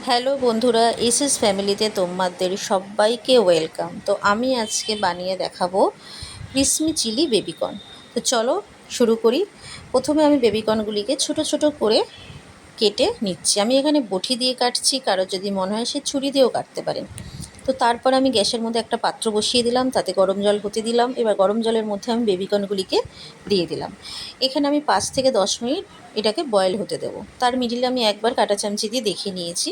Hello বন্ধুরা, SS ফ্যামিলিতে তোমাদের সবাইকে ওয়েলকাম। তো আমি আজকে বানিয়ে দেখাবো ক্রিসমি চিলি বেবিকর্ন। তো চলো শুরু করি। প্রথমে আমি বেবিকর্নগুলিকে ছোট ছোট করে কেটে নিচ্ছি। আমি এখানে বটি দিয়ে কাটছি, কারো যদি মনে হয় সে ছুরি দিয়েও কাটতে পারেন। তো তারপর আমি গ্যাসের মধ্যে একটা পাত্র বসিয়ে দিলাম, তাতে গরম জল হতে দিলাম। এবার গরম জলের মধ্যে আমি বেবিকর্নগুলিকে দিয়ে দিলাম। এখানে আমি 5 থেকে 10 মিনিট এটাকে বয়েল হতে দেবো। তার মিডিলে আমি একবার কাঁটা চামচি দিয়ে দেখে নিয়েছি।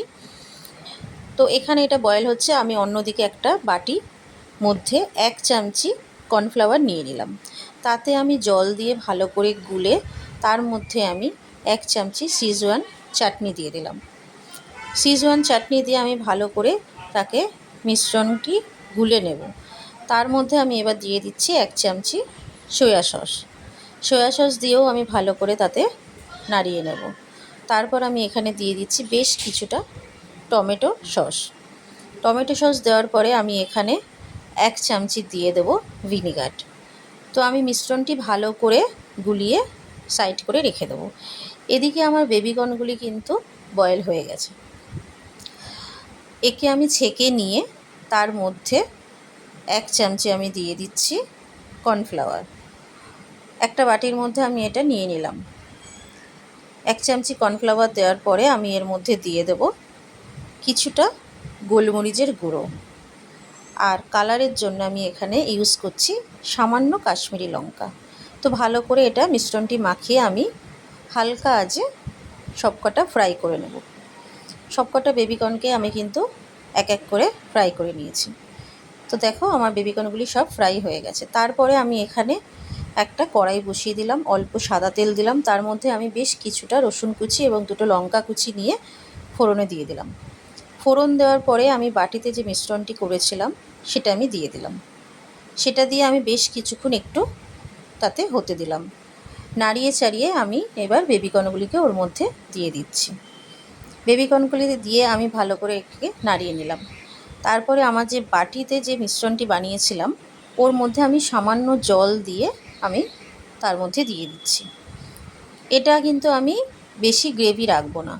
তো এখানে এটা বয়েল হচ্ছে। আমি অন্যদিকে একটা বাটি মধ্যে 1 চামচি কর্নফ্লাওয়ার নিয়ে নিলাম। তাতে আমি জল দিয়ে ভালো করে গুলে তার মধ্যে আমি 1 চামচি সিজওয়ান চাটনি দিয়ে দিলাম। সিজওয়ান চাটনি দিয়ে আমি ভালো করে তাকে মিশ্রণটি গুলে নেব। তার মধ্যে আমি এবার দিয়ে দিচ্ছি 1 চামচি সয়া সস। সয়া সস দিয়েও আমি ভালো করে তাতে নাড়িয়ে নেব। তারপর আমি এখানে দিয়ে দিচ্ছি বেশ কিছুটা টমেটো সস। টমেটো সস দেওয়ার পরে আমি এখানে 1 চামচি দিয়ে দেব ভিনিগার। তো আমি মিশ্রণটি ভালো করে গুলিয়ে সাইড করে রেখে দেবো। এদিকে আমার বেবিকর্নগুলি কিন্তু বয়েল হয়ে গেছে। একে আমি ছেঁকে নিয়ে তার মধ্যে 1 চামচি আমি দিয়ে দিচ্ছি কর্নফ্লাওয়ার। একটা বাটির মধ্যে আমি এটা নিয়ে নিলাম। 1 চামচি কর্নফ্লাওয়ার দেওয়ার পরে আমি এর মধ্যে দিয়ে দেব কিছুটা গোলমরিচের গুঁড়ো। আর কালারের জন্য আমি এখানে ইউজ করছি সামান্য কাশ্মীরি লঙ্কা। তো ভালো করে এটা মিশ্রণটি মাখিয়ে আমি হালকা আঁচে সবকটা ফ্রাই করে নেব। সবকটা বেবিকর্নকে আমি কিন্তু এক এক করে ফ্রাই করে নিয়েছি। তো দেখো আমার বেবিকর্নগুলি সব ফ্রাই হয়ে গেছে। তারপরে আমি এখানে একটা কড়াই বসিয়ে দিলাম, অল্প সাদা তেল দিলাম। তার মধ্যে আমি বেশ কিছুটা রসুন কুচি এবং দুটো লঙ্কা কুচি নিয়ে ফোড়নে দিয়ে দিলাম। ফোড়ন দেওয়ার পরে আমি বাটিতে যে মিশ্রণটি করেছিলাম সেটা আমি দিয়ে দিলাম। সেটা দিয়ে আমি বেশ কিছুক্ষণ একটু তাতে হতে দিলাম। নাড়িয়ে চাড়িয়ে আমি এবার বেবিকর্নগুলিকে ওর মধ্যে দিয়ে দিচ্ছি। বেবিকর্নগুলি দিয়ে আমি ভালো করে একে নাড়িয়ে নিলাম। তারপরে আমার যে বাটিতে যে মিশ্রণটি বানিয়েছিলাম ওর মধ্যে আমি সামান্য জল দিয়ে আমি তার মধ্যে দিয়ে দিচ্ছি। এটা কিন্তু আমি বেশি গ্রেভি রাখবো না,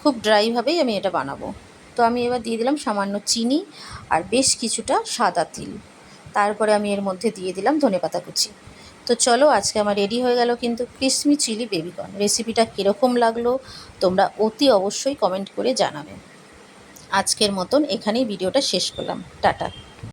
খুব ড্রাইভাবেই আমি এটা বানাবো। তো আমি এবার দিয়ে দিলাম সামান্য চিনি আর বেশ কিছুটা সাদা তিল। তারপরে আমি এর মধ্যে দিয়ে দিলাম ধনেপাতা কুচি। তো চলো, আজকে আমার রেডি হয়ে গেল কিন্তু ক্রিসমি চিলি বেবিকর্ন। রেসিপিটা কীরকম লাগলো তোমরা অতি অবশ্যই কমেন্ট করে জানাবে। আজকের মতন এখানেই ভিডিওটা শেষ করলাম। টাটা।